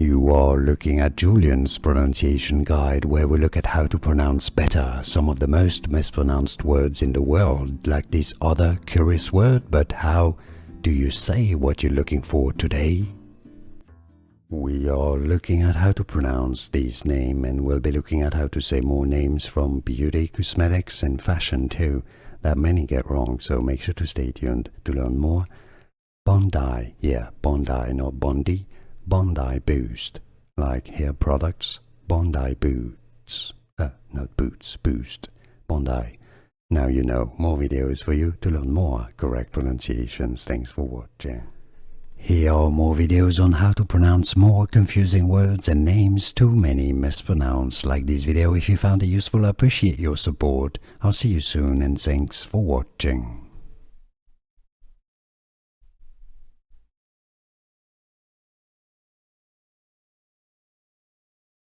You are looking at Julian's pronunciation guide, where we look at how to pronounce better some of the most mispronounced words in the world, like this other curious word. But how do you say what you're looking for today? We are looking at how to pronounce this name, and we'll be looking at how to say more names from beauty, cosmetics and fashion too, that many get wrong, so make sure to stay tuned to learn more. Bondi, Bondi, not Bondi. Bondi Boost, like hair products. Bondi Boots, not boots, boost. Bondi. Now you know. More videos for you to learn more correct pronunciations. Thanks for watching. Here are more videos on how to pronounce more confusing words and names too many mispronounced. Like this video if you found it useful. I appreciate your support. I'll see you soon and thanks for watching.